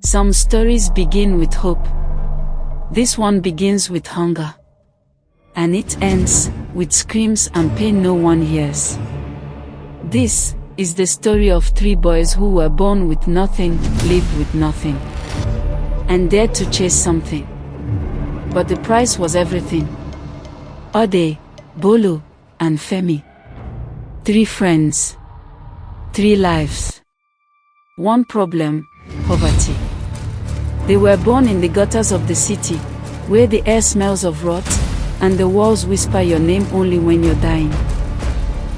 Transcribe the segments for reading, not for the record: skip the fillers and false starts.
Some stories begin with hope. This one begins with hunger. And it ends with screams and pain no one hears. This is the story of three boys who were born with nothing, lived with nothing, and dared to chase something. But the price was everything. Ode, Bolu, and Femi. Three friends. Three lives. One problem: poverty. They were born in the gutters of the city, where the air smells of rot, and the walls whisper your name only when you're dying.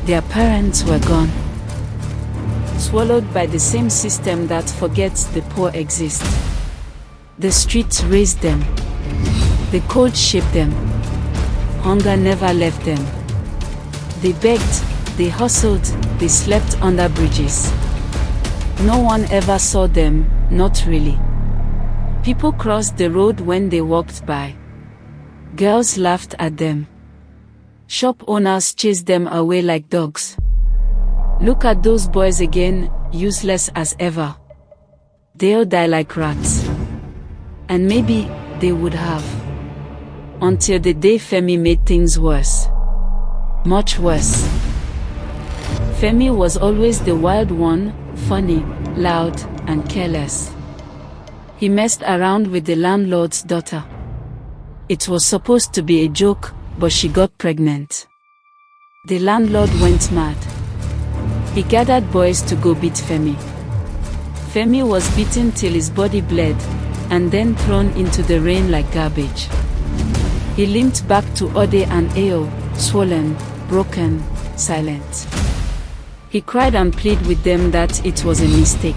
Their parents were gone, swallowed by the same system that forgets the poor exist. The streets raised them. The cold shaped them. Hunger never left them. They begged, they hustled, they slept under bridges. No one ever saw them, not really. People crossed the road when they walked by. Girls laughed at them. Shop owners chased them away like dogs. Look at those boys again, useless as ever. They'll die like rats. And maybe they would have. Until the day Femi made things worse. Much worse. Femi was always the wild one, funny, loud, and careless. He messed around with the landlord's daughter. It was supposed to be a joke, but she got pregnant. The landlord went mad. He gathered boys to go beat Femi. Femi was beaten till his body bled, and then thrown into the rain like garbage. He limped back to Ode and Ao, swollen, broken, silent. He cried and pleaded with them that it was a mistake,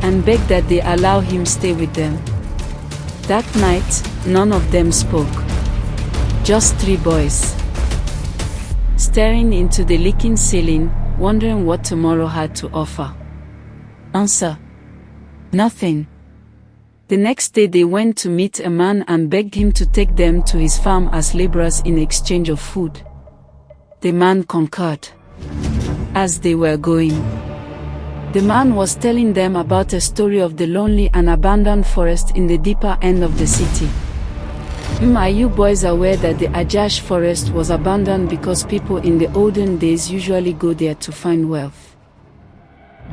and begged that they allow him stay with them. That night, none of them spoke. Just three boys, staring into the leaking ceiling, wondering what tomorrow had to offer. Answer: nothing. The next day they went to meet a man and begged him to take them to his farm as laborers in exchange of food. The man concurred. As they were going, the man was telling them about a story of the lonely and abandoned forest in the deeper end of the city. Are you boys aware that the Ajash forest was abandoned because people in the olden days usually go there to find wealth?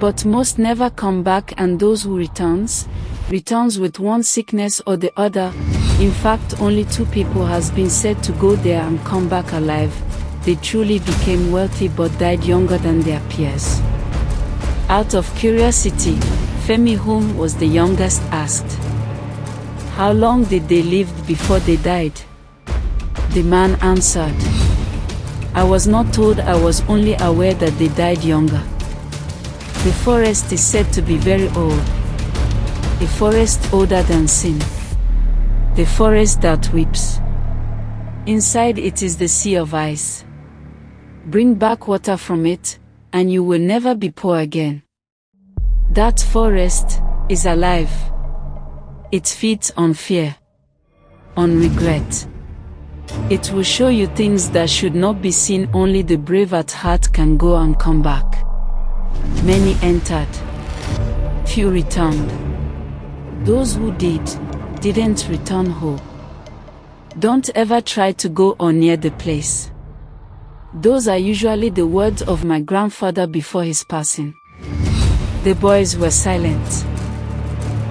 But most never come back, and those who returns with one sickness or the other. In fact, only two people has been said to go there and come back alive. They truly became wealthy but died younger than their peers. Out of curiosity, Femi, whom was the youngest, asked, how long did they live before they died? The man answered, I was not told, I was only aware that they died younger. The forest is said to be very old. A forest older than sin. The forest that weeps. Inside it is the sea of ice. Bring back water from it, and you will never be poor again. That forest is alive. It feeds on fear, on regret. It will show you things that should not be seen. Only the brave at heart can go and come back. Many entered. Few returned. Those who didn't return whole. Don't ever try to go or near the place. Those are usually the words of my grandfather before his passing. The boys were silent.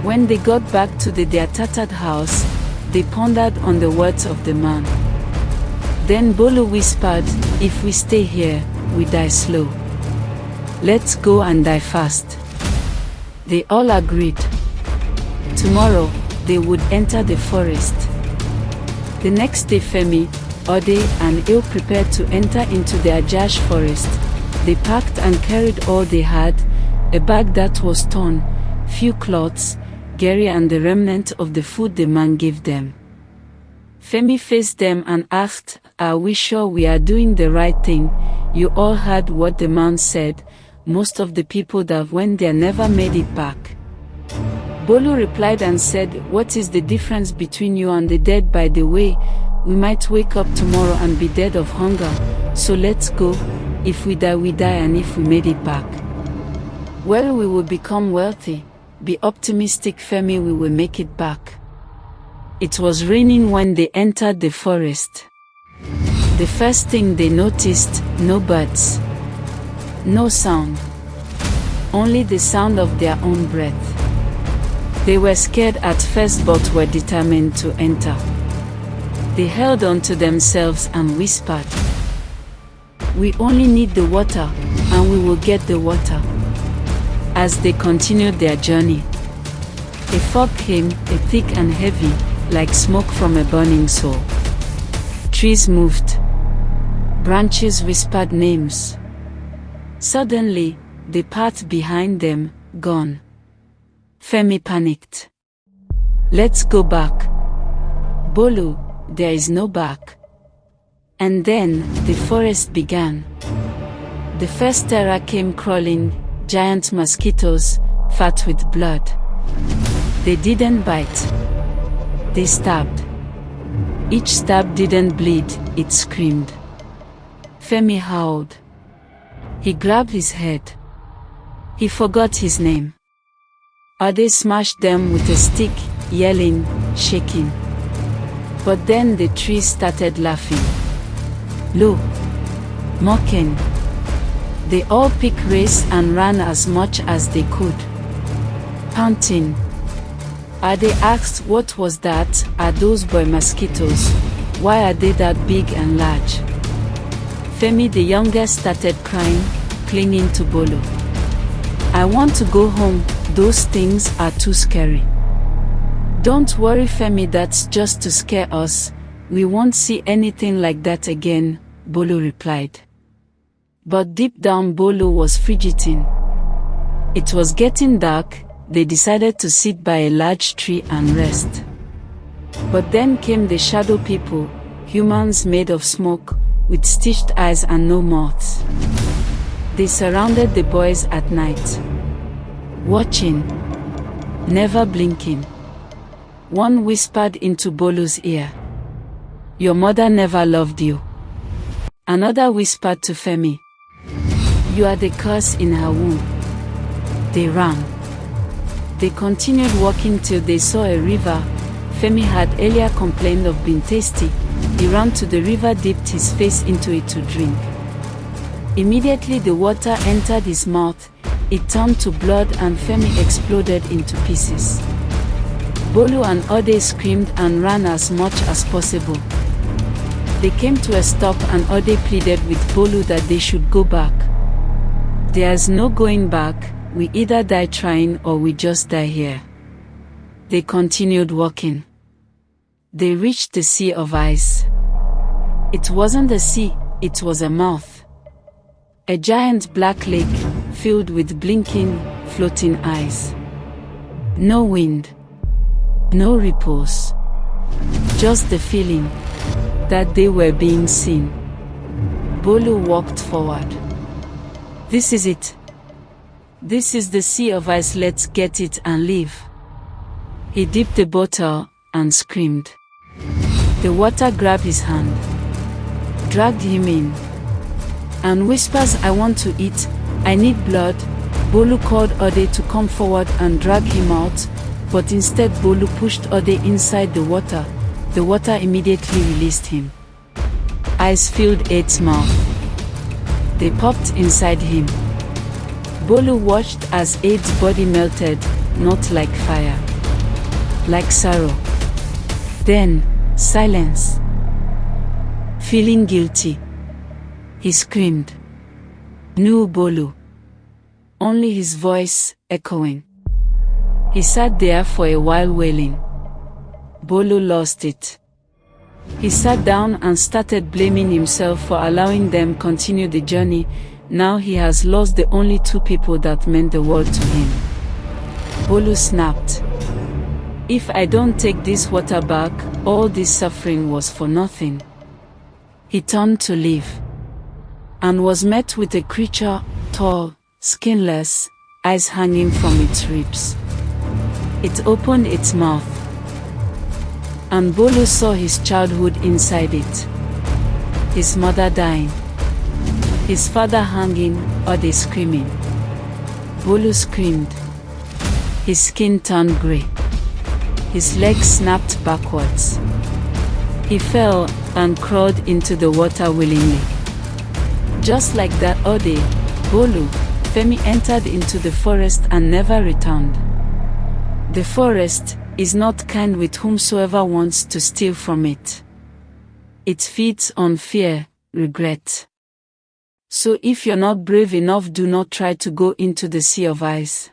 When they got back to their tattered house, they pondered on the words of the man. Then Bolu whispered, if we stay here, we die slow. Let's go and die fast. They all agreed. Tomorrow, they would enter the forest. The next day Femi, Ode, and Ao prepared to enter into the Ajash forest. They packed and carried all they had, a bag that was torn, few cloths, Gary, and the remnant of the food the man gave them. Femi faced them and asked, are we sure we are doing the right thing? You all heard what the man said. Most of the people that went there never made it back. Bolu replied and said, what is the difference between you and the dead? By the way, we might wake up tomorrow and be dead of hunger, so let's go. If we die, we die, and if we made it back, well, we will become wealthy. Be optimistic, Femi, we will make it back. It was raining when they entered the forest. The first thing they noticed, no birds. No sound. Only the sound of their own breath. They were scared at first but were determined to enter. They held on to themselves and whispered, "We only need the water, and we will get the water." As they continued their journey, a fog came, a thick and heavy, like smoke from a burning soul. Trees moved. Branches whispered names. Suddenly, the path behind them, gone. Femi panicked. "Let's go back. Bolu, there is no back." And then, the forest began. The first terror came crawling, giant mosquitoes, fat with blood. They didn't bite. They stabbed. Each stab didn't bleed, it screamed. Femi howled. He grabbed his head. He forgot his name. Ade smashed them with a stick, yelling, shaking. But then the trees started laughing. Low, mocking. They all picked race and ran as much as they could. Panting. Ade asked, "What was that? Are those boy mosquitoes? Why are they that big and large?" Femi the youngest started crying, clinging to Bolu. "I want to go home, those things are too scary." "Don't worry, Femi, that's just to scare us. We won't see anything like that again," Bolu replied. But deep down Bolu was fidgeting. It was getting dark. They decided to sit by a large tree and rest. But then came the shadow people, humans made of smoke, with stitched eyes and no mouths. They surrounded the boys at night, watching, never blinking. One whispered into Bolu's ear, "Your mother never loved you." Another whispered to Femi, "You are the curse in her womb." They ran. They continued walking till they saw a river. Femi had earlier complained of being thirsty. He ran to the river, dipped his face into it to drink. Immediately the water entered his mouth. It turned to blood and Femi exploded into pieces. Bolu and Ode screamed and ran as much as possible. They came to a stop and Ode pleaded with Bolu that they should go back. "There's no going back. We either die trying or we just die here." They continued walking. They reached the sea of ice. It wasn't a sea, it was a mouth. A giant black lake, filled with blinking, floating eyes. No wind. No ripples. Just the feeling that they were being seen. Bolu walked forward. "This is it. This is the sea of ice, let's get it and leave." He dipped the bottle and screamed. The water grabbed his hand, dragged him in, and whispers, "I want to eat, I need blood." Bolu called Ode to come forward and drag him out, but instead Bolu pushed Ode inside the water. The water immediately released him. Ice filled Ade's mouth. They popped inside him. Bolu watched as Ade's body melted, not like fire, like sorrow. Then, silence. Feeling guilty, he screamed, "No, Bolu." Only his voice echoing. He sat there for a while wailing. Bolu lost it. He sat down and started blaming himself for allowing them continue the journey. Now he has lost the only two people that meant the world to him. Bolu snapped. "If I don't take this water back, all this suffering was for nothing." He turned to leave, and was met with a creature, tall, skinless, eyes hanging from its ribs. It opened its mouth, and Bolu saw his childhood inside it. His mother dying, his father hanging, or they screaming. Bolu screamed. His skin turned gray. His legs snapped backwards. He fell and crawled into the water willingly. Just like that Ode, Bolu, Femi entered into the forest and never returned. The forest is not kind with whomsoever wants to steal from it. It feeds on fear, regret. So if you're not brave enough, do not try to go into the sea of ice.